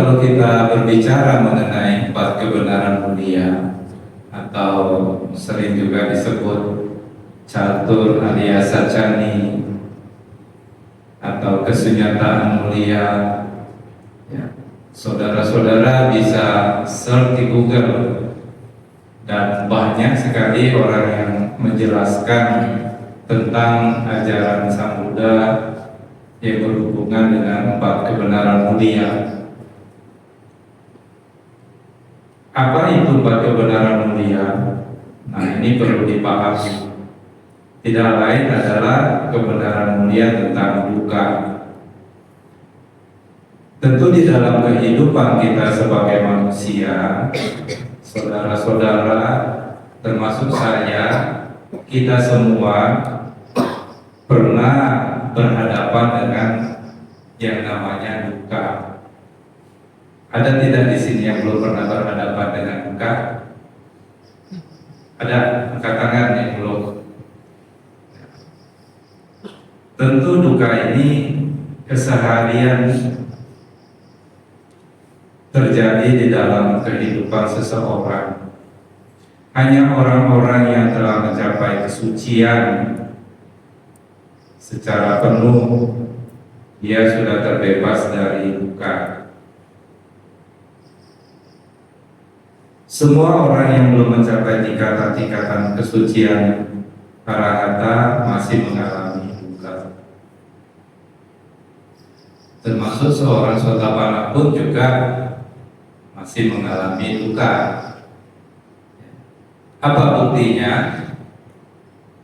kalau kita berbicara mengenai empat kebenaran mulia atau sering juga disebut catur Arya Sacani atau kesunyataan mulia, ya, saudara-saudara bisa search di Google dan banyak sekali orang yang menjelaskan tentang ajaran Sang Buddha yang berhubungan dengan empat kebenaran mulia. Apa itu empat kebenaran mulia? Nah, ini perlu dipahami. Tidak lain adalah kebenaran mulia tentang duka. Tentu di dalam kehidupan kita sebagai manusia, saudara-saudara, termasuk saya, kita semua pernah berhadapan dengan yang namanya duka. Ada tidak di sini yang belum pernah berhadapan dengan duka? Ada? Angkat tangan yang belum. Tentu duka ini keseharian terjadi di dalam kehidupan seseorang. Hanya orang-orang yang telah mencapai kesucian secara penuh, dia sudah terbebas dari duka. Semua orang yang belum mencapai tingkatan-tingkatan kesucian arahata masih mengalami duka. Termasuk seorang sotabana pun juga masih mengalami duka. Apa buktinya?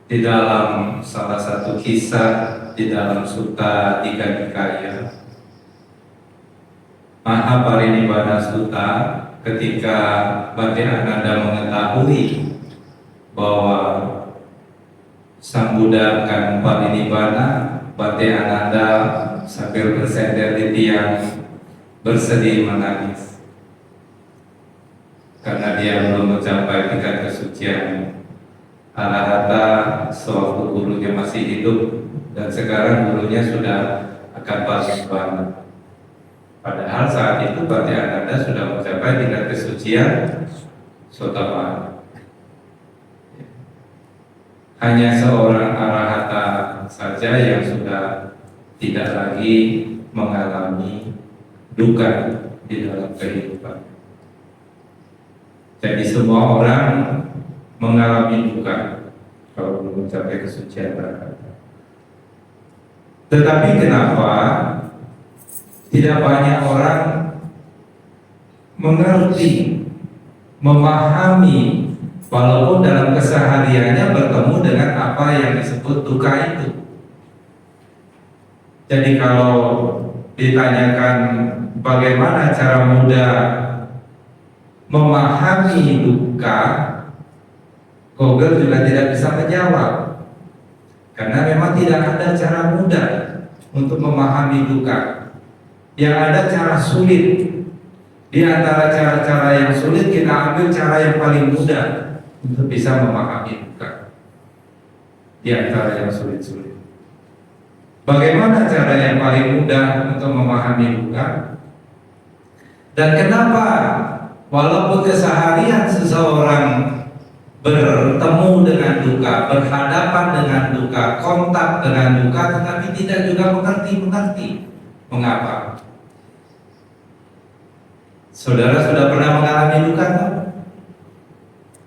Di dalam salah satu kisah di dalam Sutta Tiga Nikaya, Mahaparinibbana Sutta, ketika Bhante Ananda mengetahui bahwa Sang Buddha akan parinibbana, Bhante Ananda sambil bersender di tiang bersedih menangis karena dia belum mencapai tingkat kesucian arahata sewaktu gurunya masih hidup, dan sekarang gurunya sudah akan parinibbana. Padahal saat itu Bhante Ananda sudah mencapai tingkat kesucian Sotapanna. Hanya seorang arahata saja yang sudah tidak lagi mengalami duka di dalam kehidupan. Jadi semua orang mengalami duka kalau belum mencapai kesucian arahata. Tetapi kenapa tidak banyak orang mengerti, memahami, walaupun dalam kesehariannya bertemu dengan apa yang disebut duka itu. Jadi kalau ditanyakan bagaimana cara mudah memahami duka, Google juga tidak bisa menjawab, karena memang tidak ada cara mudah untuk memahami duka. Yang ada cara sulit. Di antara cara-cara yang sulit, kita ambil cara yang paling mudah untuk bisa memahami duka. Di antara yang sulit-sulit, bagaimana cara yang paling mudah untuk memahami duka? Dan kenapa walaupun keseharian seseorang bertemu dengan duka, berhadapan dengan duka, kontak dengan duka, tetapi tidak juga mengerti? Mengapa? Saudara sudah pernah mengalami duka kan?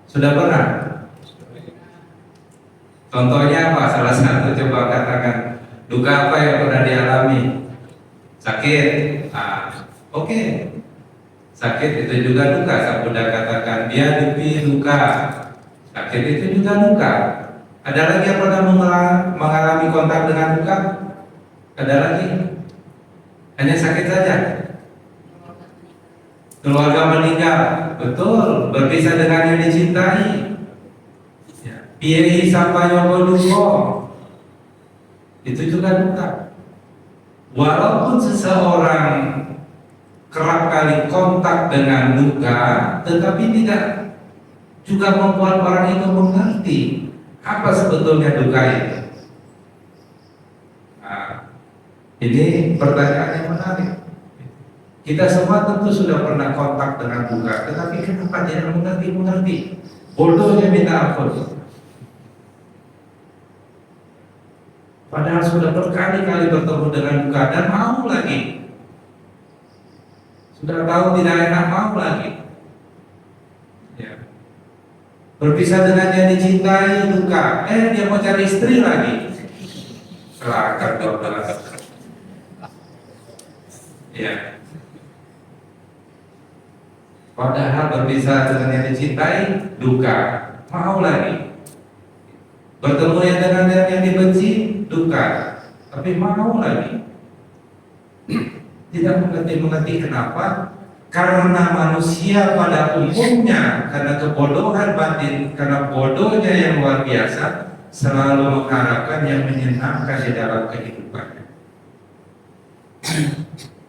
Sudah pernah? Contohnya apa? Salah satu coba katakan. Duka apa yang pernah dialami? Sakit? Oke. Sakit itu juga duka. Sang Buddha katakan dia dupi duka. Sakit itu juga duka. Ada lagi yang pernah mengalami kontak dengan duka? Ada lagi? Hanya sakit saja? Keluarga meninggal, betul, berpisah dengan yang dicintai. Piye sampai duka, itu juga duka. Walaupun seseorang kerap kali kontak dengan duka, tetapi tidak juga membuat orang itu mengerti apa sebetulnya duka itu. Nah, ini pertanyaan yang menarik. Kita semua tentu sudah pernah kontak dengan duka, tetapi kenapa tidak mengerti? Bodohnya minta ampun. Padahal sudah berkali-kali bertemu dengan duka dan mau lagi. Sudah tahu tidak enak, mau lagi. Ya. Berpisah dengan yang dicintai, duka. Dia mau cari istri lagi. Kelakar dong. Ya. Padahal berpisah dengan yang dicintai, duka, mau lagi. Bertemu dengan yang dibenci, duka, tapi mau lagi. Tidak mengerti kenapa? Karena manusia pada umumnya, karena kebodohan batin, karena bodohnya yang luar biasa, selalu mengharapkan yang menyenangkan di dalam kehidupannya.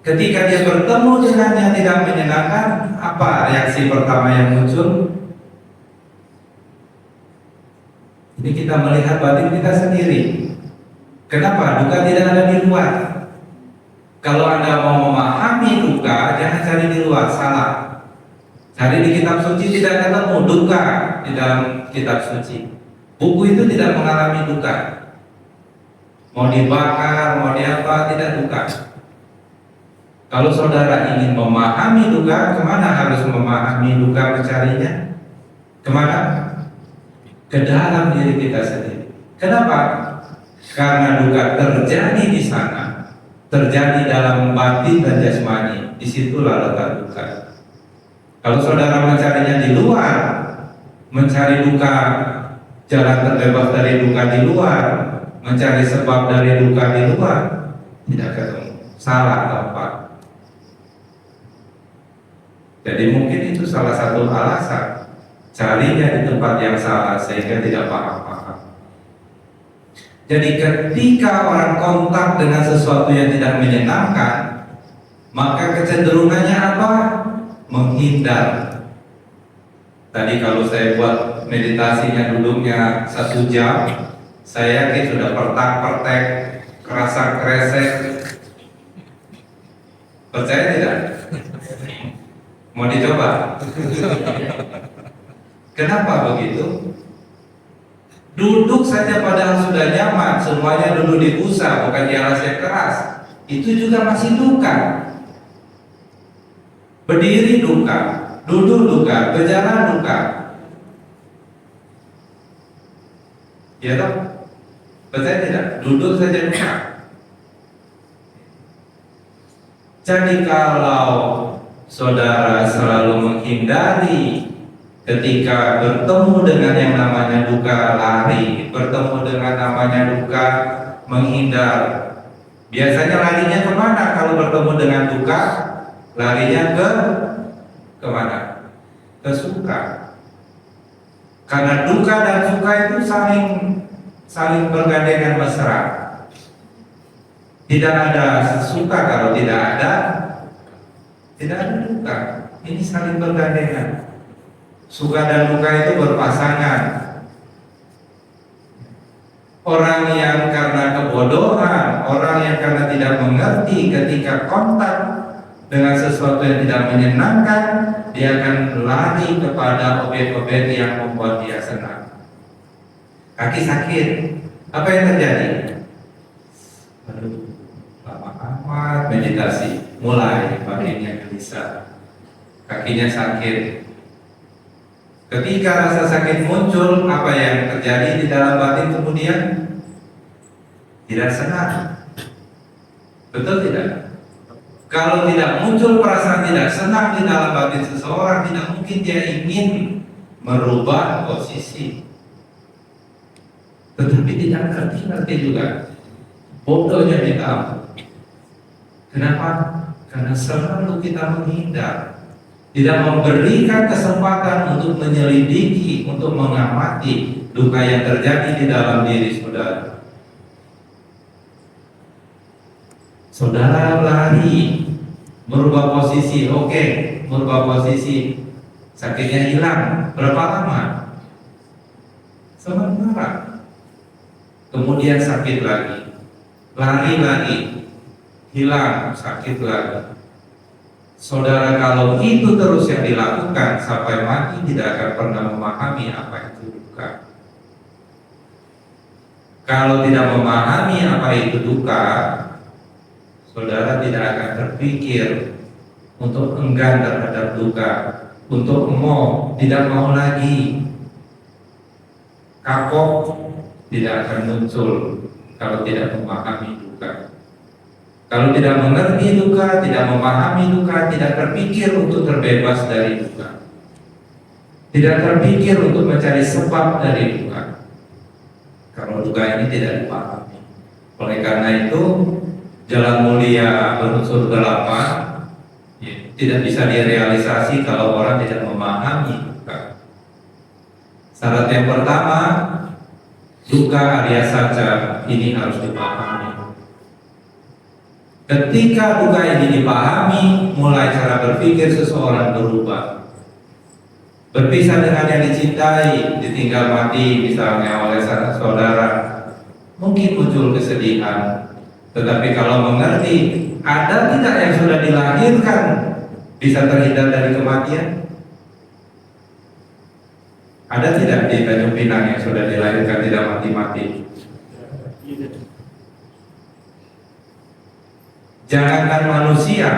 Ketika dia bertemu dengan yang tidak menyenangkan, apa reaksi pertama yang muncul? Ini kita melihat batin kita sendiri. Kenapa? Duka tidak ada di luar. Kalau Anda mau memahami duka, jangan cari di luar, salah. Cari di kitab suci, tidak ketemu duka di dalam kitab suci. Buku itu tidak mengalami duka. Mau dibakar, mau diapa, tidak duka. Kalau saudara ingin memahami duka, kemana harus memahami duka, mencarinya? Kemana? Ke dalam diri kita sendiri. Kenapa? Karena duka terjadi di sana, terjadi dalam batin dan jasmani. Disitulah letak duka. Kalau saudara mencarinya di luar, mencari duka, jalan terbebas dari duka di luar, mencari sebab dari duka di luar, tidak ketemu. Salah tempat. Jadi mungkin itu salah satu alasan carinya di tempat yang salah sehingga tidak paham-paham. Jadi ketika orang kontak dengan sesuatu yang tidak menyenangkan, maka kecenderungannya apa? Menghindar. Tadi kalau saya buat meditasinya duduknya 1 jam, saya yakin sudah pertak-pertek, kerasa-kresek. Percaya tidak? Mau dicoba? Kenapa begitu? Duduk saja padahal sudah nyaman, semuanya duduk di busa, bukan di alas yang keras. Itu juga masih duka. Berdiri duka, duduk duka, berjalan duka. Ya toh? Percaya tidak? Duduk saja duka. Jadi kalau saudara selalu menghindari ketika bertemu dengan yang namanya duka, lari, bertemu dengan namanya duka, menghindar. Biasanya larinya kemana kalau bertemu dengan duka? Larinya kemana? Ke suka. Karena duka dan suka itu saling bergandengan mesra. Tidak ada suka kalau tidak ada duka. Ini saling bergandengan. Suka dan duka itu berpasangan. Orang yang karena kebodohan, orang yang karena tidak mengerti ketika kontak dengan sesuatu yang tidak menyenangkan, dia akan lari kepada objek-objek yang membuat dia senang. Kaki sakit, apa yang terjadi? Aduh, lama amat meditasi, mulai badannya gelisah, kakinya sakit. Ketika rasa sakit muncul, apa yang terjadi di dalam batin kemudian? Tidak senang. Betul tidak? Kalau tidak muncul perasaan tidak senang di dalam batin seseorang, tidak mungkin dia ingin merubah posisi. Tetapi tidak ngerti juga. Bodohnya minta ampun. Kenapa? Karena selalu kita menghindar, tidak memberikan kesempatan untuk menyelidiki, untuk mengamati duka yang terjadi di dalam diri saudara. Saudara lari, merubah posisi, oke, merubah posisi, sakitnya hilang. Berapa lama? Sementara. Kemudian sakit lagi, lari lagi, hilang, sakit lagi. Saudara, kalau itu terus yang dilakukan sampai mati, tidak akan pernah memahami apa itu duka. Kalau tidak memahami apa itu duka, saudara tidak akan terpikir untuk enggan terhadap duka, untuk tidak mau lagi. Kapok tidak akan muncul kalau tidak memahami duka. Kalau tidak mengerti duka, tidak memahami duka, tidak terpikir untuk terbebas dari duka, tidak terpikir untuk mencari sebab dari duka. Kalau duka ini tidak dipahami, oleh karena itu jalan mulia berunsur 8 tidak bisa direalisasi kalau orang tidak memahami duka. Syarat yang pertama, duka Arya saja ini harus dipahami. Ketika duka ini dipahami, mulai cara berpikir seseorang berubah. Berpisah dengan yang dicintai, ditinggal mati misalnya oleh saudara, mungkin muncul kesedihan. Tetapi kalau mengerti, ada tidak yang sudah dilahirkan bisa terhindar dari kematian? Ada tidak di Tanjung Pinang yang sudah dilahirkan tidak mati-mati? Jangankan manusia,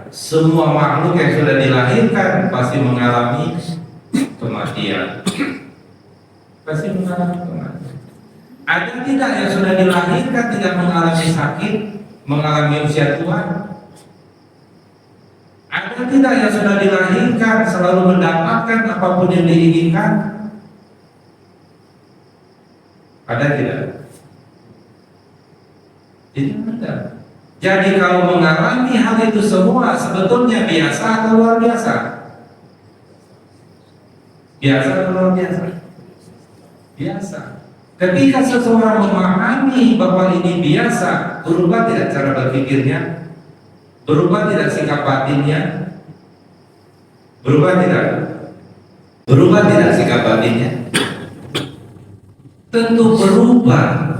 semua makhluk yang sudah dilahirkan pasti mengalami kematian. Pasti mengalami kematian. Ada tidak yang sudah dilahirkan tidak mengalami sakit, mengalami usia tua? Ada tidak yang sudah dilahirkan selalu mendapatkan apapun yang diinginkan? Ada tidak? Tidak ada. Jadi kalau mengalami hal itu semua sebetulnya biasa atau luar biasa? Biasa atau luar biasa? Biasa. Ketika seseorang memahami bahwa ini biasa, berubah tidak cara berpikirnya? Berubah tidak sikap batinnya? Berubah tidak? Berubah tidak sikap batinnya? Tentu berubah.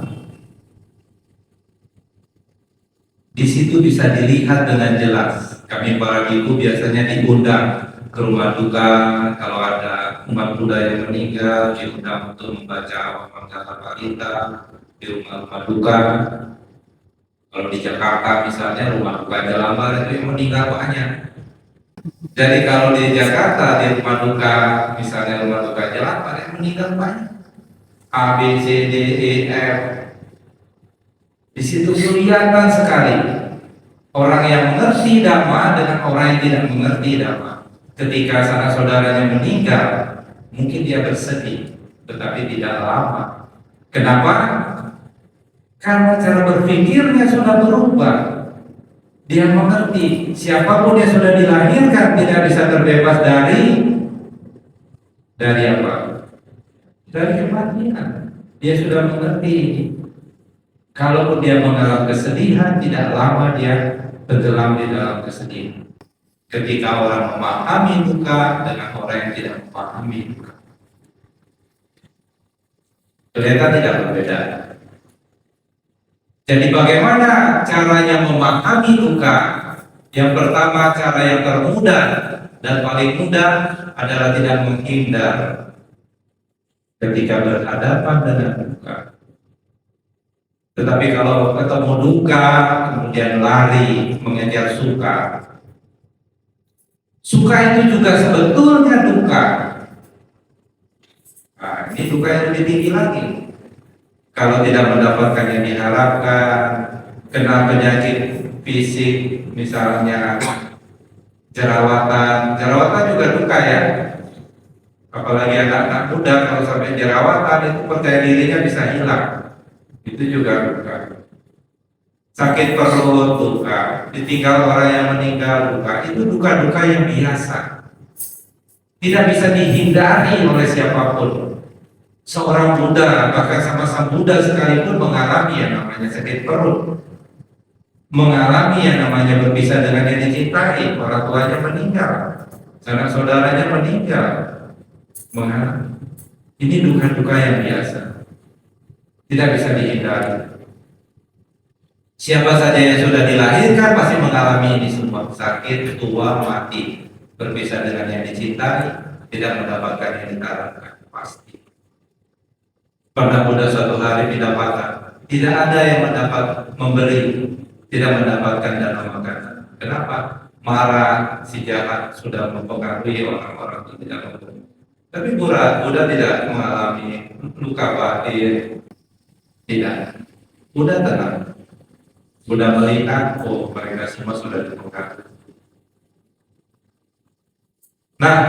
Di situ bisa dilihat dengan jelas. Kami para biku biasanya diundang ke rumah duka kalau ada umat Buddha yang meninggal, diundang untuk membaca Mangala Parita di rumah duka. Kalau di Jakarta misalnya rumah duka Jelambar itu yang meninggal banyak. Jadi kalau di Jakarta di rumah duka misalnya rumah duka Jelambar yang meninggal banyak. A, B, C, D, E, F. Di situ kelihatan sekali orang yang mengerti Dhamma dengan orang yang tidak mengerti Dhamma. Ketika sanak saudaranya meninggal, mungkin dia bersedih, tetapi tidak lama. Kenapa? Karena cara berpikirnya sudah berubah. Dia mengerti siapapun yang sudah dilahirkan tidak bisa terbebas dari apa? Dari kematian. Dia sudah mengerti ini. Kalaupun dia mengalami kesedihan, tidak lama dia tenggelam di dalam kesedihan. Ketika orang memahami duka dengan orang yang tidak memahami duka, kelihatan tidak berbeda. Jadi bagaimana caranya memahami duka? Yang pertama, cara yang termudah dan paling mudah adalah tidak menghindar ketika berhadapan dengan duka. Tetapi kalau ketemu duka, kemudian lari mengejar suka. Suka itu juga sebetulnya duka. Nah, ini duka yang lebih tinggi lagi. Kalau tidak mendapatkan yang diharapkan, kena penyakit fisik, misalnya jerawatan. Jerawatan juga duka ya. Apalagi anak-anak muda kalau sampai jerawatan itu percaya dirinya bisa hilang. Itu juga duka. Sakit perut duka, ditinggal orang yang meninggal duka. Itu duka-duka yang biasa, tidak bisa dihindari oleh siapapun. Seorang Buddha, bahkan sama-sama Buddha sekalipun mengalami yang namanya sakit perut, mengalami yang namanya berpisah dengan yang dicintai, orang tuanya meninggal, sanak saudaranya meninggal, mengalami. Ini duka-duka yang biasa, tidak bisa dihindari. Siapa saja yang sudah dilahirkan pasti mengalami ini semua, sakit, tua, mati, berpisah dengan yang dicintai, tidak mendapatkan yang diharapkan, pasti. Pernah muda suatu hari didapatkan, tidak ada yang mendapat memberi, tidak mendapatkan dana makanan. Kenapa? Marah si jahat sudah mempengaruhi orang-orang itu tidak memberi. Tapi Buddha tidak mengalami luka batin, tidak. Buddha tenang. Buddha melihat, oh mereka semua sudah dipengaruhi. Nah,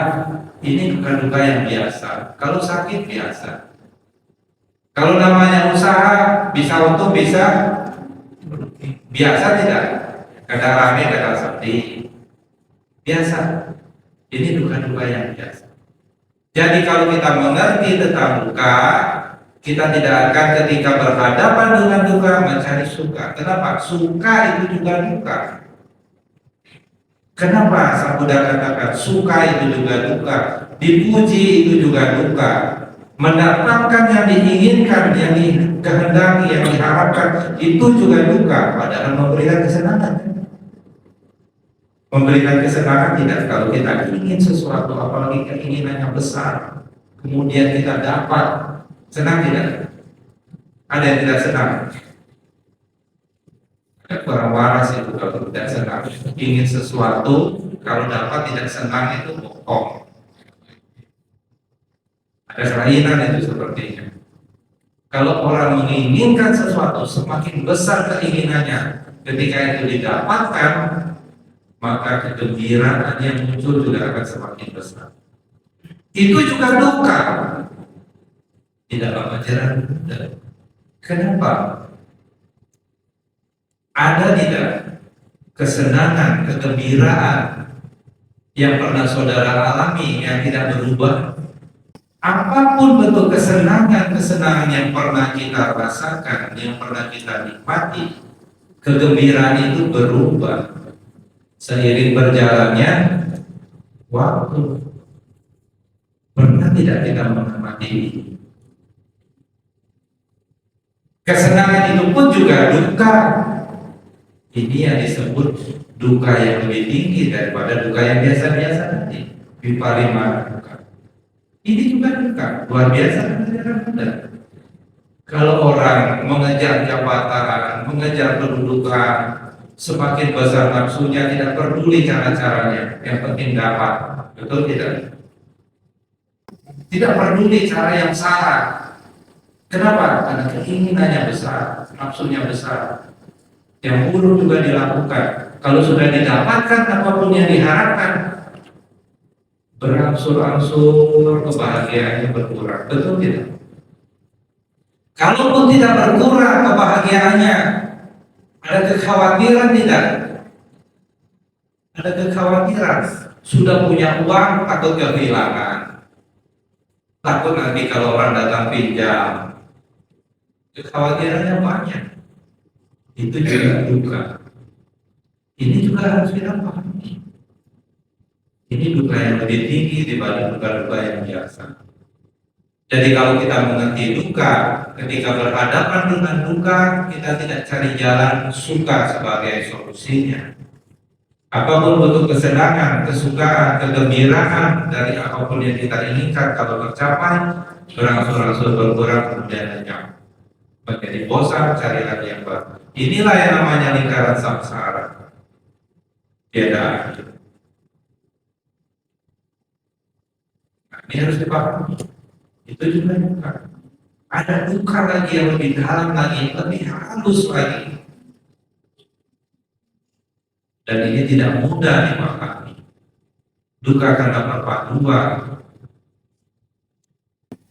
ini duka-duka yang biasa. Kalau sakit biasa. Kalau namanya usaha, bisa untung, bisa biasa tidak. Kadang rame, kadang sepi. Biasa. Ini duka-duka yang biasa. Jadi kalau kita mengerti tentang duka, kita tidak akan ketika berhadapan dengan duka mencari suka. Kenapa? Suka itu juga duka. Kenapa Sang Buddha katakan suka itu juga duka, dipuji itu juga duka, mendapatkan yang diinginkan, yang dikehendaki, yang diharapkan itu juga duka. Padahal memberikan kesenangan. Memberikan kesenangan tidak. Kalau kita ingin sesuatu, apalagi keinginan yang besar, kemudian kita dapat, senang tidak? Ada yang tidak senang? Ada orang waras itu kalau tidak senang. Ingin sesuatu, kalau dapat tidak senang itu bohong. Ada kelainan itu sepertinya. Kalau orang menginginkan sesuatu, semakin besar keinginannya, ketika itu didapatkan, maka kegembiraan yang muncul juga akan semakin besar. Itu juga duka di dalam ajaran Buddha. Kenapa? Ada tidak kesenangan, kegembiraan yang pernah saudara alami yang tidak berubah? Apapun bentuk kesenangan yang pernah kita rasakan, yang pernah kita nikmati, kegembiraan itu berubah seiring berjalannya waktu. Pernah tidak kita mengamati ini? Kesenangan itu pun juga duka. Ini yang disebut duka yang lebih tinggi daripada duka yang biasa-biasa tadi. Viparima duka. Ini juga duka, luar biasa ajaran Buddha. Kalau orang mengejar jabatan, mengejar kedudukan, semakin besar nafsunya, tidak peduli cara-caranya, yang penting dapat. Betul tidak? Tidak peduli cara yang salah. Kenapa? Karena keinginannya besar, nafsunya besar. Yang buruk juga dilakukan. Kalau sudah didapatkan apapun yang diharapkan, berangsur-angsur kebahagiaannya berkurang. Betul tidak? Kalaupun tidak berkurang kebahagiaannya, ada kekhawatiran tidak? Ada kekhawatiran. Sudah punya uang, takut kehilangan. Takut nanti kalau orang datang pinjam. Kekhawatirannya banyak. Itu juga duka. Ini juga harus kita pahami. Ini duka yang lebih tinggi dibanding duka-duka yang biasa. Jadi kalau kita mengerti duka, ketika berhadapan dengan duka, kita tidak cari jalan suka sebagai solusinya. Apapun bentuk kesenangan, kesukaan, kegembiraan dari apapun yang kita inginkan, kalau tercapai, berangsur-angsur berkurang kemudian lenyap. Menjadi bosan, cari lagi yang baru. Inilah yang namanya lingkaran samsara. Tiada akhir. Nah, ini harus dipahami. Itu juga duka. Ada duka lagi yang lebih dalam lagi, lebih halus lagi. Dan ini tidak mudah dipahami. Duka karena perpaduan.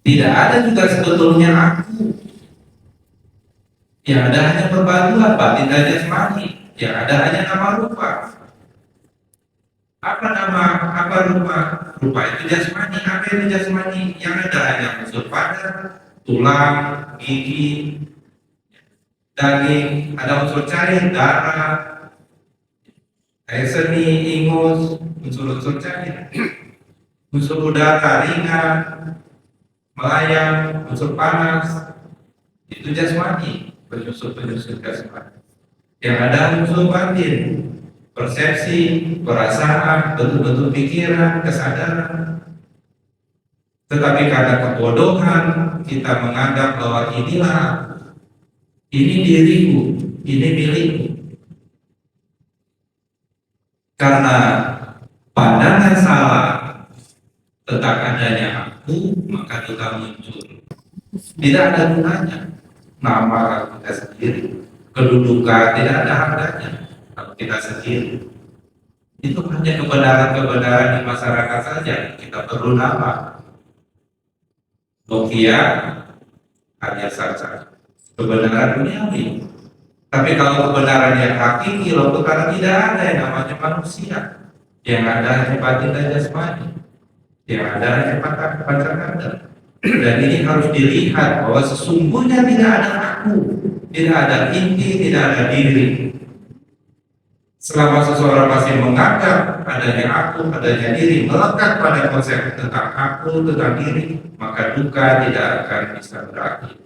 Tidak ada juga sebetulnya aku. Yang ada hanya perpaduan, batin dan jasmani. Yang ada hanya nama rupa. Apa nama, apa rupa? Rupa itu jasmani. Apa itu jasmani? Yang ada hanya unsur padat, tulang, gigi, daging, ada unsur cair, darah, air seni, ingus, unsur-unsur cair, unsur udara, ringan, melayang, unsur panas, itu jasmani, penyusul jasmani. Yang ada unsur batin, persepsi, perasaan, betul-betul pikiran, kesadaran. Tetapi karena kebodohan kita menganggap bahwa ini diriku, ini milikku. Karena pandangan salah tentang adanya aku, maka kita muncul. Tidak ada gunanya nama kita sendiri, kedudukan tidak ada harganya kalau kita sendiri. Itu hanya kebenaran-kebenaran di masyarakat saja. Kita perlu nama. Nokia hanya saja kebenaran duniawi. Tapi kalau kebenaran yang hakiki, karena tidak ada yang namanya manusia. Yang ada hanya batin dan jasmani. Yang ada hanya panca-kanda. Dan ini harus dilihat bahwa sesungguhnya tidak ada aku, tidak ada inti, tidak ada diri. Selama seseorang masih menganggap adanya aku, adanya diri, melekat pada konsep tentang aku, tentang diri, maka duka tidak akan bisa berakhir.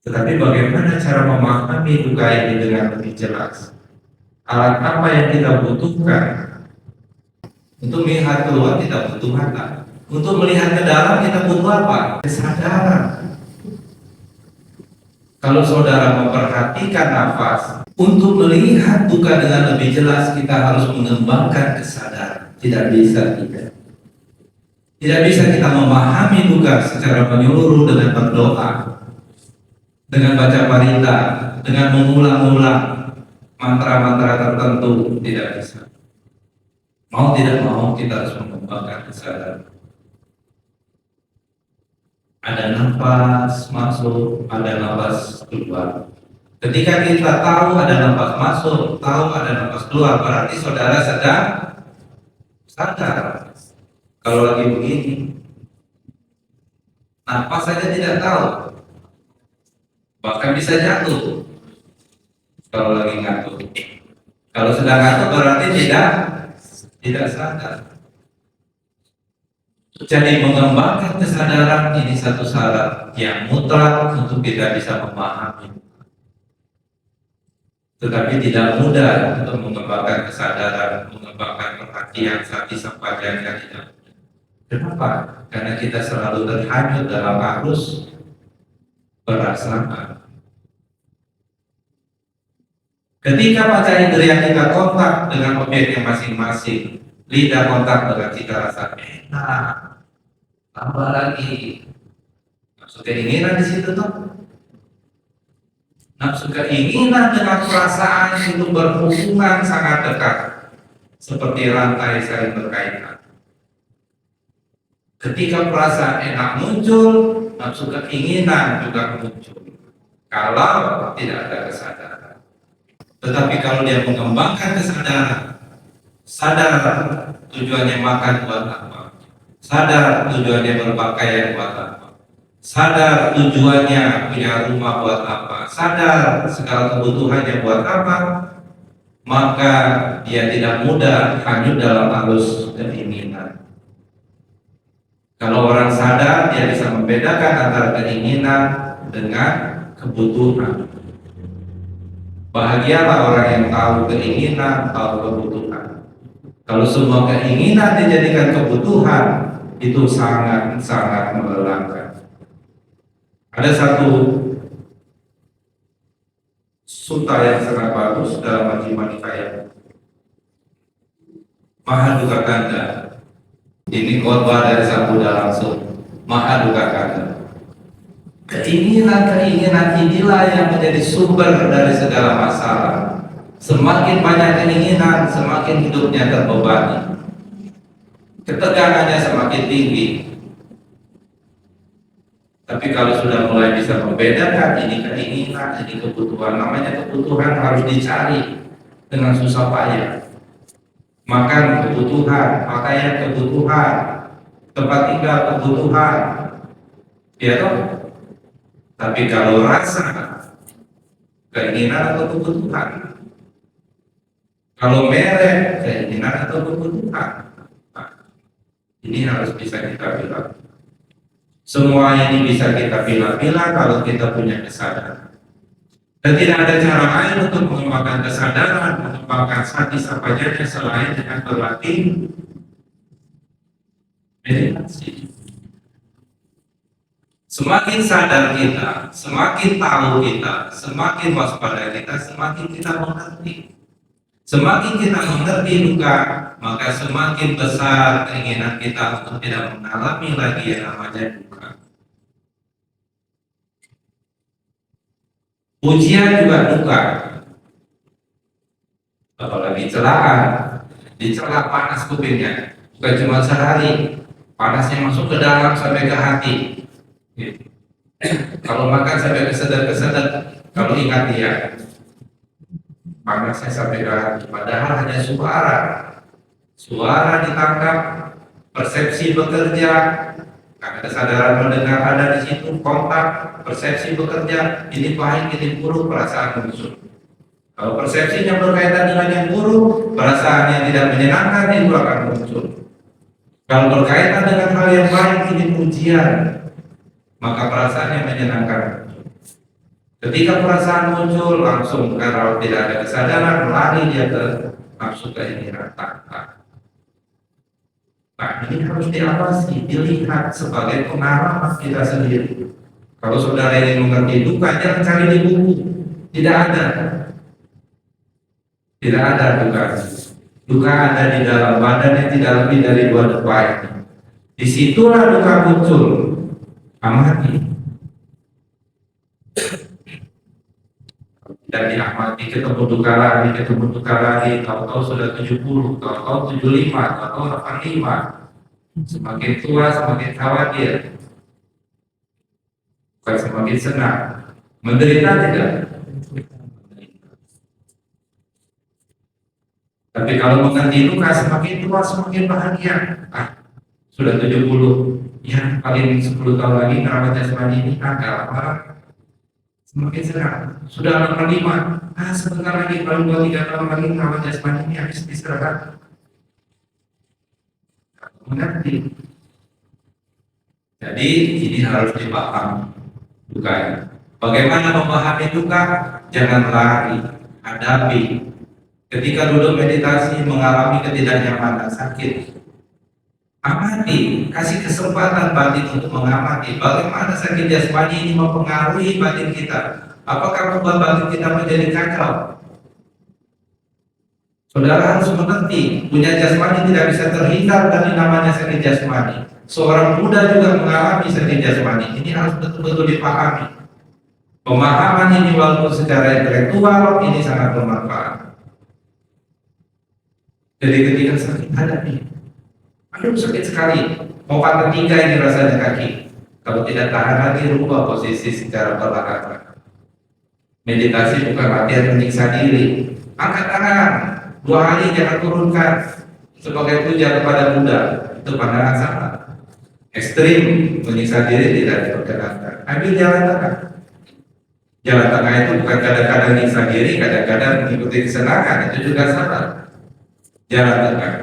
Tetapi bagaimana cara memahami duka ini dengan lebih jelas? Alat apa yang kita butuhkan? Untuk melihat keluar kita butuh mata. Untuk melihat ke dalam kita butuh apa? Kesadaran. Kalau saudara memperhatikan nafas, untuk melihat duka dengan lebih jelas kita harus mengembangkan kesadaran. Tidak bisa tidak. Tidak bisa kita memahami duka secara menyeluruh dengan berdoa, dengan baca parita, dengan mengulang-ulang mantra-mantra tertentu, tidak bisa. Mau tidak mau kita harus mengembangkan kesadaran. Ada nafas masuk, ada nafas keluar. Ketika kita tahu ada nafas masuk, tahu ada nafas keluar, berarti saudara sedang sadar. Kalau lagi begini, nafas saja tidak tahu, bahkan bisa jatuh. Kalau lagi ngantuk, kalau sedang ngantuk berarti tidak sadar. Jadi mengembangkan kesadaran ini satu syarat yang mutlak untuk kita bisa memahami. Tetapi tidak mudah untuk mengembangkan kesadaran, mengembangkan perhatian saat disampaikan tidak. Kenapa? Karena kita selalu terhanyut dalam arus perasaan. Ketika panca indera kita kontak dengan objeknya masing-masing, lidah kontak dengan cita rasa enak, tambah lagi nafsu keinginan di situ tuh. Nafsu keinginan dengan perasaan itu berhubungan sangat dekat, seperti rantai saling berkaitan. Ketika perasaan enak muncul, nafsu keinginan juga muncul. Kalau tidak ada kesadaran. Tetapi kalau dia mengembangkan kesadaran, sadar tujuannya makan buat apa, sadar tujuannya berpakaian buat apa, sadar tujuannya punya rumah buat apa, sadar segala kebutuhannya buat apa, maka dia tidak mudah hanyut dalam arus keinginan. Kalau orang sadar, dia bisa membedakan antara keinginan dengan kebutuhan. Bahagialah orang yang tahu keinginan, tahu kebutuhan. Kalau semua keinginan dijadikan kebutuhan, itu sangat-sangat melelahkan. Ada satu sutta yang sangat bagus dalam Majjhima Nikaya, Mahaduka Kanda. Ini khotbah dari Sang Buddha langsung. Mahaduka Kanda. Keinginan-keinginan inilah yang menjadi sumber dari segala masalah. Semakin banyak keinginan, semakin hidupnya terbebani. Ketegangannya semakin tinggi. Tapi kalau sudah mulai bisa membedakan ini keinginan, ini kebutuhan, namanya kebutuhan harus dicari dengan susah payah. Makan kebutuhan, pakaian kebutuhan, tempat tinggal kebutuhan, ya toh? Tapi kalau rasa keinginan atau kebutuhan, kalau merek keinginan atau kebutuhan, nah, ini harus bisa kita pilih. Semua ini bisa kita pilih-pilih kalau kita punya kesadaran. Dan tidak ada cara lain untuk mengembangkan kesadaran, mengembangkan sati sapajanya selain dengan berlatih meditasi. Semakin sadar kita, semakin tahu kita, semakin waspada kita, semakin kita mengerti. Semakin kita mengerti duka, maka semakin besar keinginan kita untuk tidak mengalami lagi yang namanya duka. Ujian juga duka, apalagi celaan, dicela panas kupingnya, bukan cuma sehari, panasnya masuk ke dalam sampai ke hati. Kalau makan sampai kesedot-kesedot, kalau ingat dia, panasnya sampai ke hati. Padahal hanya suara ditangkap, persepsi bekerja, karena kesadaran mendengar ada di situ, kontak, persepsi bekerja, ini baik, ini buruk, perasaan muncul. Kalau persepsinya berkaitan dengan yang buruk, perasaan yang tidak menyenangkan itu akan muncul. Kalau berkaitan dengan hal yang baik, ini ujian, maka perasaan yang menyenangkan. Ketika perasaan muncul, langsung kalau tidak ada kesadaran, lari dia ke nafsu keinginan takut. Nah, ini harus diawasi, dilihat sebagai pengalaman kita sendiri. Kalau saudara ingin mengerti duka, jangan cari di buku. Tidak ada duka. Duka ada di dalam badan yang tidak lebih dari 2 depai. Disitulah duka muncul. Amati. Dan diamati, ketemu duka lagi, tahu-tahu sudah 70, tahu-tahu 75, tahu-tahu 85. Semakin tua semakin khawatir, bukan semakin senang. Menderita tidak? Tapi kalau mengerti duka, semakin tua semakin bahagia. Sudah 70, ya paling 10 tahun lagi merawat jasmani ini agak lama, semakin senang. Sudah 85, sebentar lagi, paling 2-3 tahun lagi merawat jasmani ini habis istirahat. Mengerti. Jadi ini harus dipahami duka. Bagaimana memahami duka? Jangan lari, hadapi. Ketika duduk meditasi mengalami ketidaknyamanan, sakit, amati, kasih kesempatan batin untuk mengamati bagaimana sakit jasmani ini mempengaruhi batin kita. Apakah membuat batin kita menjadi kacau? Saudara harus mengerti, punya jasmani tidak bisa terhindar dari namanya sakit jasmani. Seorang muda juga mengalami sakit jasmani. Ini harus betul-betul dipahami. Pemahaman ini walaupun secara intelektual ini sangat bermanfaat. Jadi ketika sakit hadapi. Aduh sakit sekali, mau patah 3 ini rasanya kaki. Kalau tidak tahan lagi, rubah posisi secara perlahan. Meditasi bukan latihan menyiksa diri. Angkat tangan 2 hari, jangan turunkan sebagai puja kepada Buddha. Itu pandangan salah. Ekstrim, menyiksa diri tidak diperkenankan. Ambil jalan tengah. Jalan tengah itu bukan kadang-kadang menyiksa diri, kadang-kadang mengikuti kesenangan. Itu juga salah. Jalan tengah.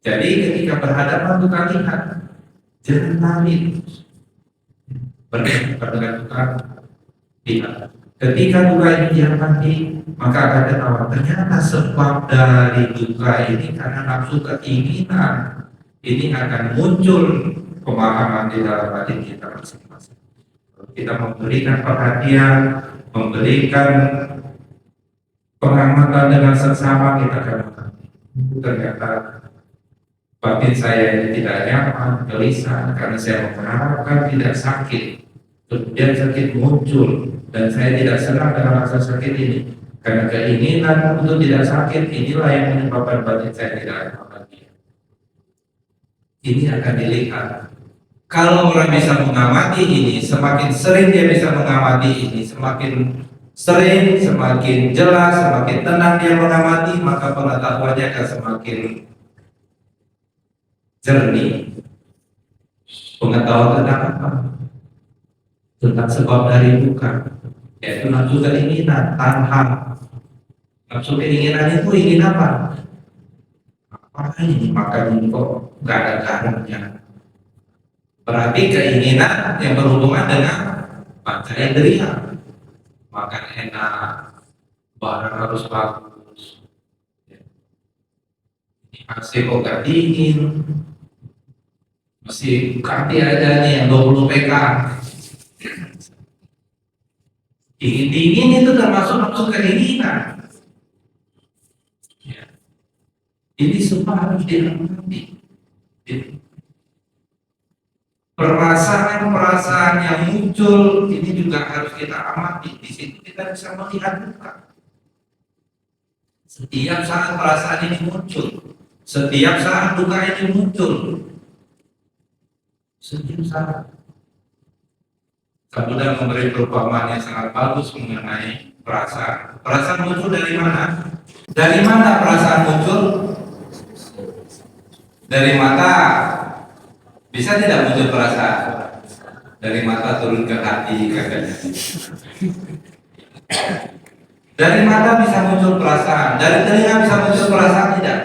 Jadi ketika berhadapan duka, lihat, jangan lari. Berhadapan dengan duka, lihat. Ketika duka ini dihadapi, maka akan ketahuan ternyata sebab dari duka ini karena nafsu keinginan. Ini akan muncul pemahaman di dalam hati kita masing-masing. Kita memberikan perhatian, memberikan pengamatan dengan seksama, kita akan mengerti. Ternyata batin saya ini tidak nyaman, gelisah, karena saya mengharapkan tidak sakit. Kemudian sakit muncul dan saya tidak senang dengan rasa sakit ini. Karena keinginan untuk tidak sakit inilah yang menyebabkan batin saya tidak bahagia. Ini akan dilihat. Kalau orang bisa mengamati ini, semakin sering dia bisa mengamati ini, semakin sering, semakin jelas, semakin tenang dia mengamati, maka pengetahuannya akan semakin jernih. Pengetahuan tentang apa? Tentang sebab dari duka, yaitu nafsu keinginan, tanha. Nafsu keinginan itu ingin apa? Apa ini makan ini kok gak ada garamnya? Berarti keinginan yang berhubungan dengan panca indera, makan enak, barang harus bagus, AC kok gak dingin, masih ganti aja nih yang 20 PK. Dingin-dingin itu termasuk nafsu keinginan. Ya. Ini semua harus diamati. Perasaan-perasaan yang muncul ini juga harus kita amati. Di situ kita bisa melihat duka. Setiap saat perasaan ini muncul, setiap saat duka ini muncul, setiap saat. Buddha memberi perumpamaan yang sangat bagus mengenai perasaan. Perasaan muncul dari mana? Dari mana perasaan muncul? Dari mata. Bisa tidak muncul perasaan? Dari mata turun ke hati katanya. Dari mata bisa muncul perasaan. Dari telinga bisa muncul perasaan tidak?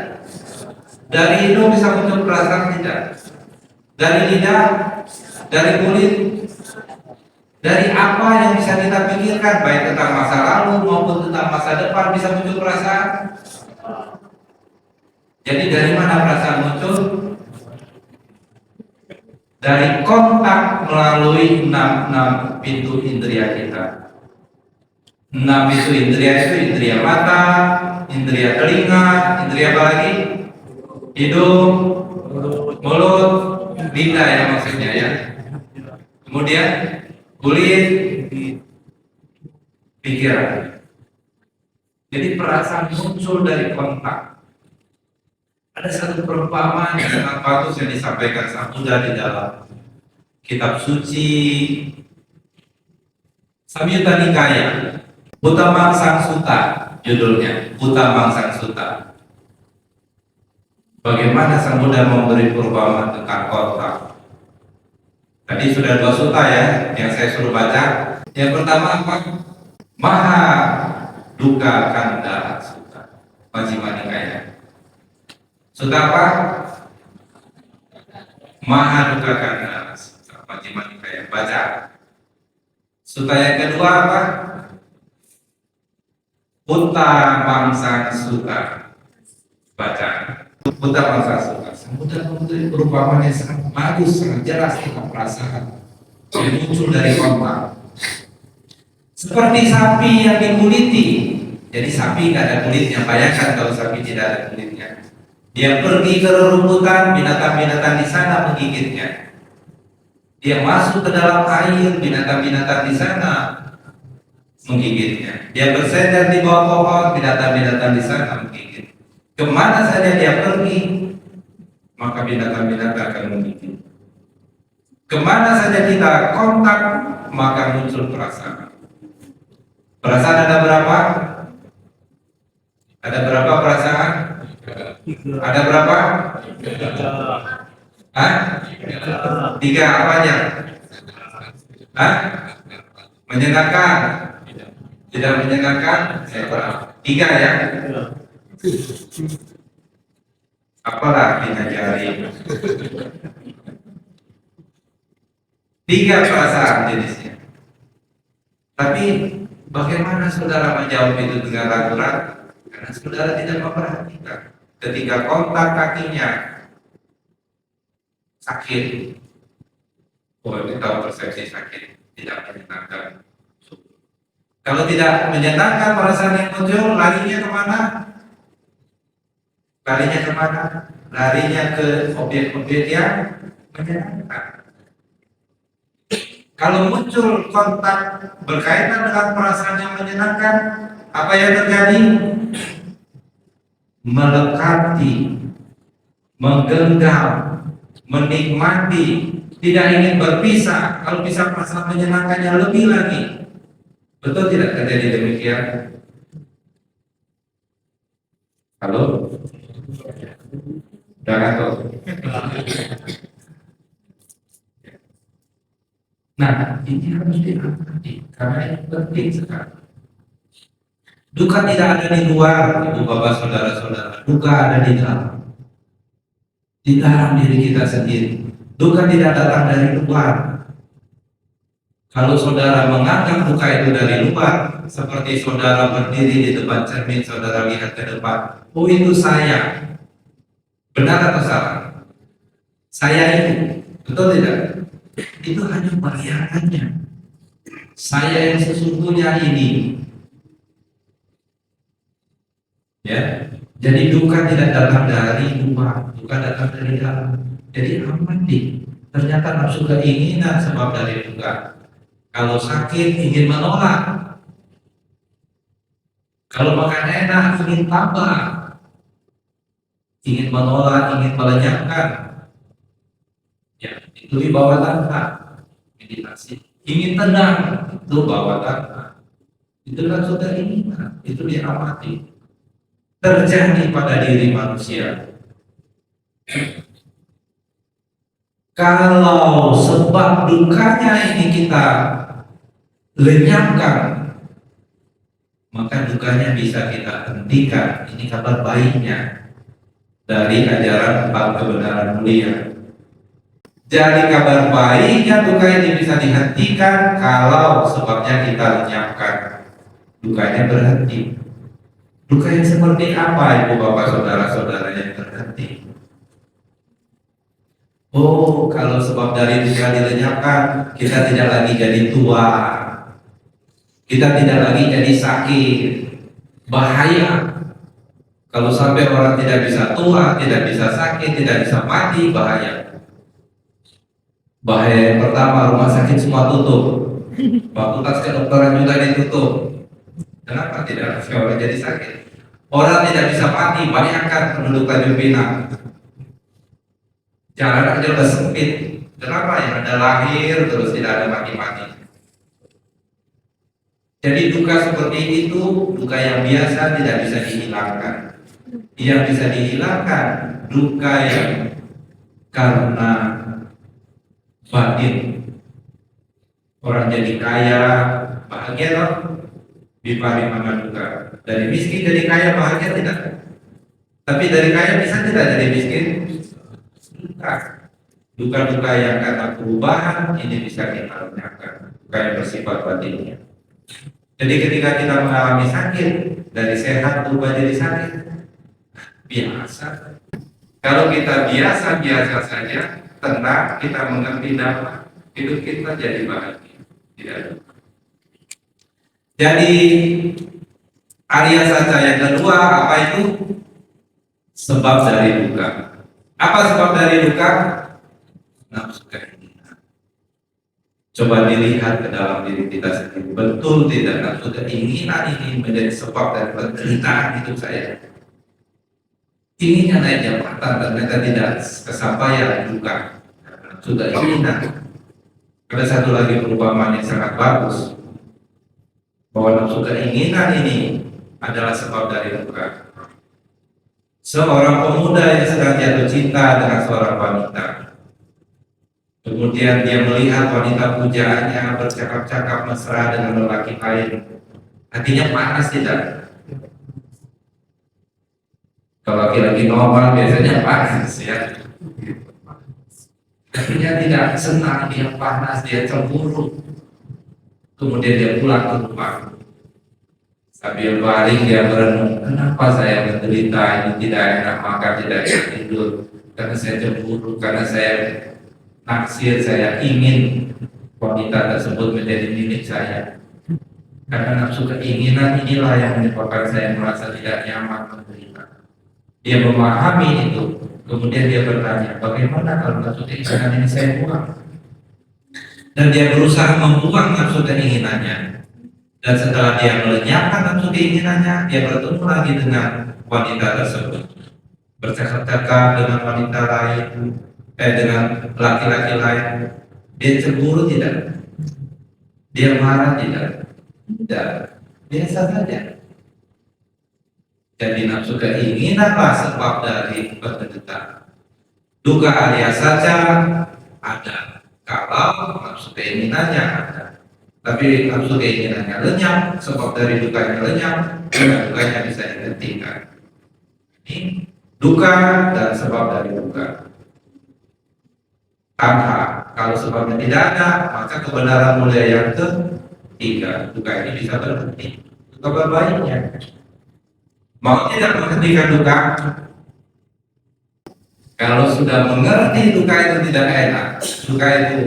Dari hidung bisa muncul perasaan tidak? Dari lidah? Dari kulit? Dari apa yang bisa kita pikirkan, baik tentang masa lalu maupun tentang masa depan, bisa muncul perasaan. Jadi dari mana perasaan muncul? Dari kontak melalui 6 pintu indera kita. 6 pintu indera itu indera mata, indera telinga, indera apa lagi? Hidung, mulut, lidah ya maksudnya ya. Kemudian kulit, pikiran. Jadi perasaan muncul dari kontak. Ada satu perumpamaan yang sangat bagus yang disampaikan Sang Buddha di dalam kitab suci Samyutta Nikaya, Uttamang Sang Sutta, judulnya Uttamang Sang Sutta. Bagaimana Sang Buddha memberi perumpamaan tentang kontak. Tadi sudah 2 sutta ya yang saya suruh baca. Yang pertama apa? Maha Duka Kanda Sutta, Majjhima Nikaya. Sutta apa? Maha Duka Kanda Sutta, Majjhima Nikaya. Baca. Sutta yang kedua apa? Uttamang Sang Sutta. Baca. Uttamang Sang Sutta. Mudah memberi perumpamaan yang sangat bagus, sangat jelas tentang perasaan yang muncul dari kontak. Seperti sapi yang dikuliti. Jadi sapi tidak ada kulitnya. Bayangkan kalau sapi tidak ada kulitnya. Dia pergi ke rerumputan, binatang-binatang di sana menggigitnya. Dia masuk ke dalam air, binatang-binatang di sana menggigitnya. Dia bersandar di bawah pohon, binatang-binatang di sana menggigit. Kemana saja dia pergi, maka binatang-binatang akan menggigit. Kemana saja kita kontak, maka muncul perasaan. Perasaan ada berapa? Ada berapa perasaan? Ada berapa? Hah? 3 apanya? Hah? Menyenangkan? Tidak menyenangkan? 3 ya? Apalah kita cari? 3 perasaan jenisnya. Tapi bagaimana saudara menjawab itu dengan ragu-ragu? Karena saudara tidak memperhatikan. Ketika kontak kakinya sakit, kita persepsi sakit, tidak menyenangkan. Kalau tidak menyenangkan perasaan yang muncul, larinya kemana? Larinya kemana? Larinya ke objek-objek yang menyenangkan. Kalau muncul kontak berkaitan dengan perasaan yang menyenangkan, apa yang terjadi? Melekati, menggenggam, menikmati, tidak ingin berpisah. Kalau bisa perasaan menyenangkannya lebih lagi. Betul tidak terjadi demikian? Halo? Jangan tahu. Nah, ini harus diamati karena ini penting sekali. Duka tidak ada di luar, ibu bapak saudara-saudara. Duka ada di dalam. Di dalam diri kita sendiri. Duka tidak datang dari luar. Kalau saudara menganggap duka itu dari luar, seperti saudara berdiri di depan cermin, saudara lihat ke depan, oh itu saya, benar atau salah? Saya itu, betul tidak? Itu hanya bayangannya. Saya yang sesungguhnya ini, ya. Jadi duka tidak datang dari luar, duka datang dari dalam. Jadi aman nih. Ternyata nafsu keinginan sebab dari duka. Kalau sakit ingin menolak, kalau makan enak ingin tambah, ingin menolak, ingin melenyapkan. Ya, itu di bawah tanah meditasi. Ingin tenang, itu bawah tanah. Itu nafsu keinginan, itu diamati. Terjadi pada diri manusia. Kalau sebab dukanya ini kita lenyapkan, maka dukanya bisa kita hentikan. Ini kabar baiknya dari ajaran empat kebenaran mulia. Jadi kabar baiknya duka ini bisa dihentikan kalau sebabnya kita lenyapkan. Dukanya berhenti. Duka yang seperti apa, ibu bapak saudara-saudara yang terhenti? Oh, kalau sebab dari duka dilenyapkan, kita tidak lagi jadi tua, kita tidak lagi jadi sakit, bahaya. Kalau sampai orang tidak bisa tua, tidak bisa sakit, tidak bisa mati, bahaya. Bahaya yang pertama, rumah sakit semua tutup, fakultas kedokteran juga ditutup. Kenapa tidak bisa orang jadi sakit? Orang tidak bisa mati, banyakkan penduduk Tanjung Pinang. Jalan aja udah sempit. Kenapa? Yang ada lahir terus tidak ada mati-mati. Jadi duka seperti itu, duka yang biasa tidak bisa dihilangkan. Yang bisa dihilangkan duka yang karena batin. Orang jadi kaya, bahagia loh. Biparimana duka. Dari miskin jadi kaya, bahagia tidak? Tapi dari kaya bisa tidak jadi miskin? Duka-duka yang karena perubahan ini bisa kita lenyapkan, duka yang bersifat batinnya. Jadi ketika kita mengalami sakit, dari sehat berubah jadi sakit, biasa. Kalau kita biasa-biasa saja, tenang, kita mengerti damai, hidup kita jadi bahagia. Tidak. Jadi Arya Saca yang kedua apa itu? Sebab dari duka. Apa sebab dari duka? Nafsu keinginan. Coba dilihat ke dalam diri kita sendiri. Betul tidak nafsu keinginan ini menjadi sebab dari penderitaan hidup saya? Inginnya naik jabatan ternyata tidak kesampaian, duka. Nafsu keinginan. Ada satu lagi perumpamaan yang sangat bagus, bahwa nafsu keinginan ini adalah sebab dari duka. Seorang pemuda yang sedang jatuh cinta dengan seorang wanita. Kemudian dia melihat wanita pujaannya bercakap-cakap mesra dengan lelaki lain. Hatinya panas tidak? Kalau laki-laki normal biasanya panas ya. Hatinya tidak senang, dia panas, dia cemburu. Kemudian dia pulang ke rumah. Sambil baring dia merenung, kenapa saya menderita ini, tidak enak makan, tidak enak tidur, karena saya cemburu, karena saya naksir, saya ingin wanita tersebut menjadi milik saya. Karena nafsu keinginan inilah yang menyebabkan saya merasa tidak nyaman menderita. Dia memahami itu, kemudian dia bertanya, bagaimana kalau nafsu keinginan ini saya buang? Dan dia berusaha membuang nafsu keinginannya. Dan setelah dia melenyapkan nafsu keinginannya, dia bertemu lagi dengan wanita tersebut, bercakap-cakap dengan wanita lain, dengan laki-laki lain. Dia cemburu tidak? Dia marah tidak? Tidak, biasa saja. Jadi nafsu keinginanlah sebab dari penderitaan. Duka Arya Saca ada kalau nafsu keinginannya ada. Tapi nafsu keinginannya lenyap, sebab dari dukanya lenyap, dukanya bisa dihentikan. Ini duka dan sebab dari duka. Tanha, Kalau sebabnya tidak ada, maka kebenaran mulia yang ketiga, duka ini bisa berhenti. Kabar baiknya, mau tidak menghentikan duka? Kalau sudah mengerti duka itu tidak enak, duka itu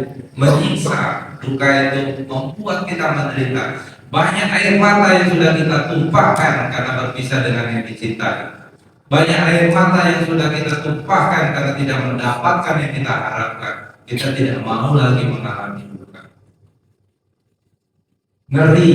menyiksa, duka itu membuat kita menderita. Banyak air mata yang sudah kita tumpahkan karena berpisah dengan yang dicintai. Banyak air mata yang sudah kita tumpahkan karena tidak mendapatkan yang kita harapkan. Kita tidak mau lagi mengalami duka. Ngeri.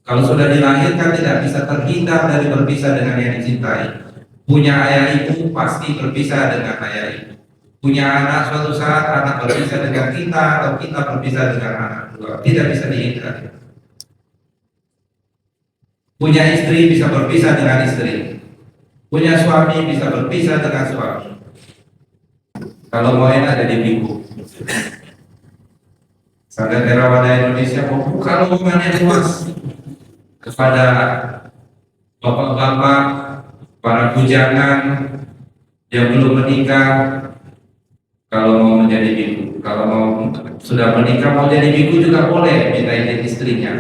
Kalau sudah dilahirkan tidak bisa terhindar dari berpisah dengan yang dicintai. Punya ayah ibu pasti berpisah dengan ayah ibu. Punya anak suatu saat anak berpisah dengan kita atau kita berpisah dengan anak juga. Tidak bisa dihindari. Punya istri bisa berpisah dengan istri. Punya suami bisa berpisah dengan suami. Kalau mau enak jadi biku. Sadar Theravada Indonesia membuka lowongannya luas kepada bapak-bapak, para bujangan yang belum menikah. Kalau mau menjadi biku, kalau mau sudah menikah mau jadi biku juga boleh, minta izin istrinya.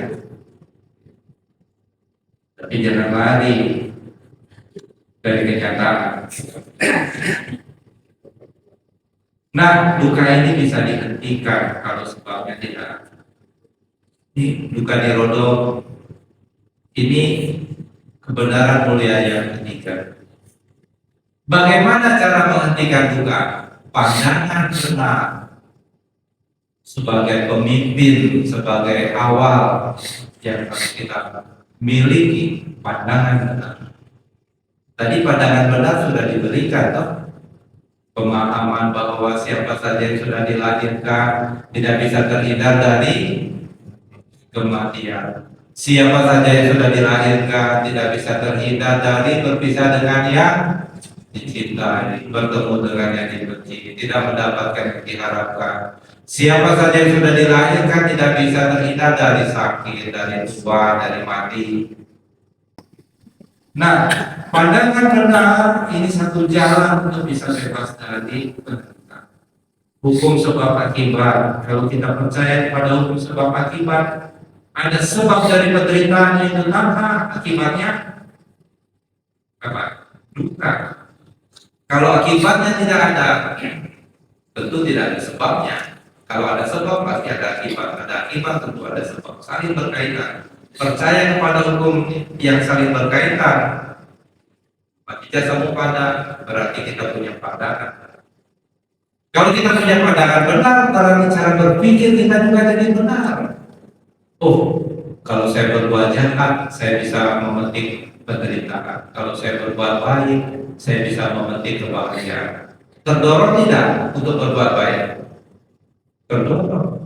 Tapi jangan lari dari kenyataan. Nah, duka ini bisa dihentikan kalau sebabnya tidak. Ini duka nirodo, ini kebenaran mulia yang ketiga. Bagaimana cara menghentikan duka? Pandangan benar sebagai pemimpin, sebagai awal yang harus kita miliki, pandangan benar. Tadi pandangan benar sudah diberikan, toh? Pemahaman bahwa siapa saja yang sudah dilahirkan tidak bisa terhindar dari kematian. Siapa saja yang sudah dilahirkan tidak bisa terhindar dari berpisah dengan yang dicintai, bertemu dengan yang dibenci, tidak mendapatkan yang diharapkan. Siapa saja yang sudah dilahirkan tidak bisa terhindar dari sakit, dari tua, dari mati. Nah, pandangan benar ini satu jalan untuk bisa bebas dari penderitaan. Hukum sebab akibat. Kalau kita percaya pada hukum sebab akibat, ada sebab dari penderitaan itu apa? Akibatnya apa? Duka. Kalau akibatnya tidak ada, tentu tidak ada sebabnya. Kalau ada sebab pasti ada akibat. Ada akibat tentu ada sebab. Saling berkaitan. Percaya kepada hukum yang saling berkaitan, tidak semua pada berarti kita punya pandangan. Kalau kita punya pandangan benar, berarti cara berpikir kita juga jadi benar. Oh, kalau saya berbuat jahat, saya bisa memetik penderitaan. Kalau saya berbuat baik, saya bisa memetik kebahagiaan. Terdorong tidak untuk berbuat baik? Terdorong.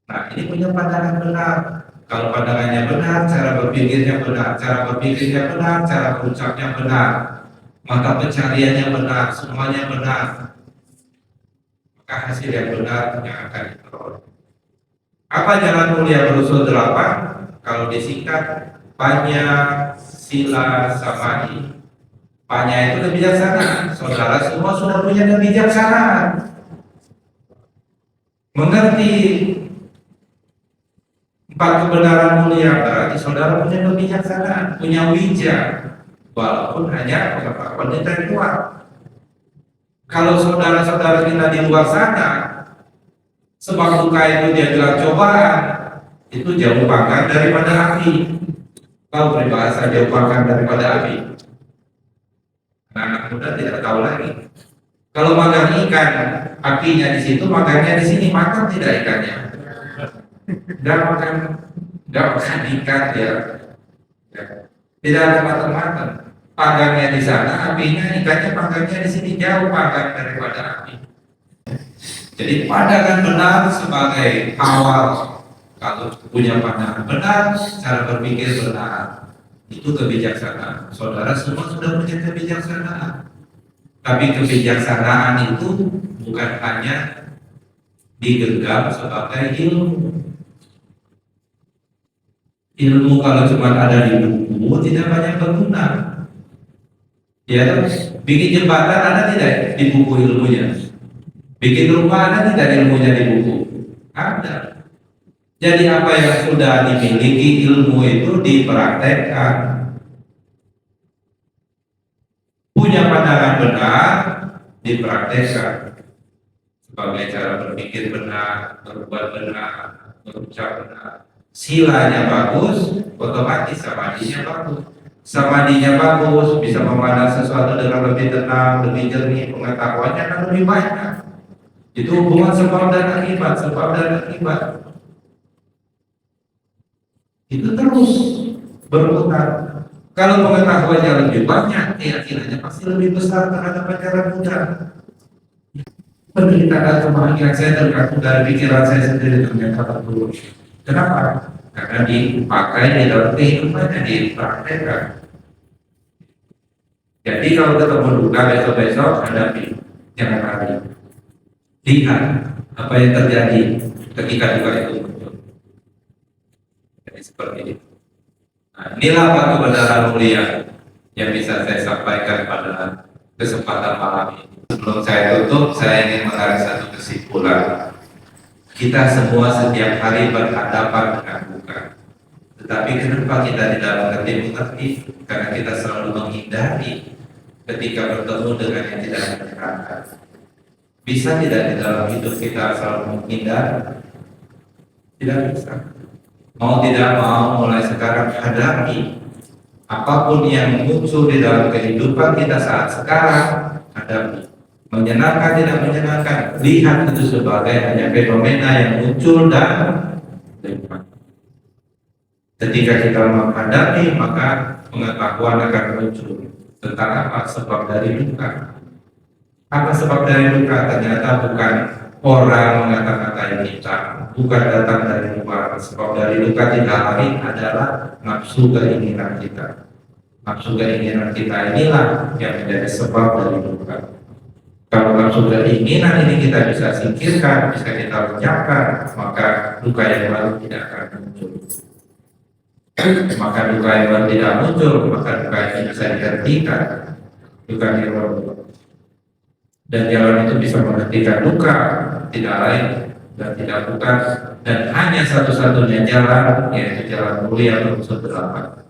Nah, ini punya pandangan benar. Kalau pandangannya benar, cara berpikirnya benar, cara berpikirnya benar, cara berucapnya benar, maka pencariannya benar, semuanya benar, maka hasil yang benar yang akan diperoleh. Apa jalan mulia berusul 8? Kalau disingkat, Panya Sila Samadhi. Panya itu kebijaksanaan. Saudara semua sudah punya kebijaksanaan. Mengerti 4 kebenaran mulia, berarti saudara punya kebijaksanaan, punya wija, walaupun hanya pengetahuan intelektual. Kalau saudara-saudara kita di luar sana, sebab duka itu dia bilang cobaan, itu jauh pangkat daripada api. Tahu peribahasa jauh pangkat daripada api? Anak muda tidak tahu lagi. Kalau makan ikan, apinya di situ, makannya di sini, makan tidak ikannya. Tidak makan ikan ya. Tidak ada matang-matang. Panggangnya di sana, apinya, ikannya panggangnya di sini, jauh panggang daripada api. Jadi pandangan benar sebagai awal. Kalau punya pandangan benar, cara berpikir benar, itu kebijaksanaan. Saudara semua sudah punya kebijaksanaan. Tapi kebijaksanaan itu bukan hanya digenggam sebagai ilmu. Ilmu kalau cuma ada di buku tidak banyak berguna. Ya, bikin jembatan ada tidak di buku ilmunya? Bikin rumah ada tidak ilmunya di buku? Ada. Jadi apa yang sudah dimiliki ilmu itu dipraktekkan. Punya pandangan benar dipraktekkan sebagai cara berpikir benar, berbuat benar, berucap benar. Silanya bagus, otomatis samadhinya bagus. Samadhinya bagus, bisa memandang sesuatu dengan lebih tenang, lebih jernih, pengetahuannya akan lebih banyak. Itu hubungan sebab dan akibat, sebab dan akibat. Itu terus berputar. Kalau pengetahuannya lebih banyak, keyakinannya pasti lebih besar terhadap ajaran Buddha. Penderitaan kebahagiaan saya tergantung dari pikiran saya sendiri, ternyata terus. Kenapa? Karena dipakai di dalam kehidupannya, dipraktekkan. Jadi kalau ketemu duka besok-besok hadapi, jangan lari. Lihat apa yang terjadi ketika duka itu muncul. Jadi seperti itu. Nah, inilah batu benaran mulia yang bisa saya sampaikan pada kesempatan malam ini. Sebelum saya tutup, saya ingin menarik satu kesimpulan. Kita semua setiap hari berhadapan dengan duka. Tetapi kenapa kita tidak mengerti? Karena kita selalu menghindari ketika bertemu dengan yang tidak menyenangkan. Bisa tidak di dalam hidup kita selalu menghindar? Tidak bisa. Mau tidak mau mulai sekarang hadapi apapun yang muncul di dalam kehidupan kita saat sekarang, hadapi. Menyenangkan tidak menyenangkan, lihat itu sebagai hanya fenomena yang muncul dan lewat. Ketika kita menghadapi, maka pengetahuan akan muncul tentang apa sebab dari duka. Apa sebab dari duka? Ternyata bukan orang mengata-ngatai kita, bukan datang dari luar. Sebab dari duka tidak lain adalah nafsu keinginan kita. Nafsu keinginan kita inilah yang menjadi sebab dari duka. Kalau nafsu keinginan ini kita bisa singkirkan, bisa kita lenyapkan, maka duka yang baru tidak akan muncul. Maka duka yang baru tidak muncul, maka duka ini bisa dihentikan. Duka yang baru. Dan jalan itu bisa menghentikan duka, tidak lain dan tidak bukan, dan hanya satu-satunya jalan, yaitu jalan mulia untuk 8.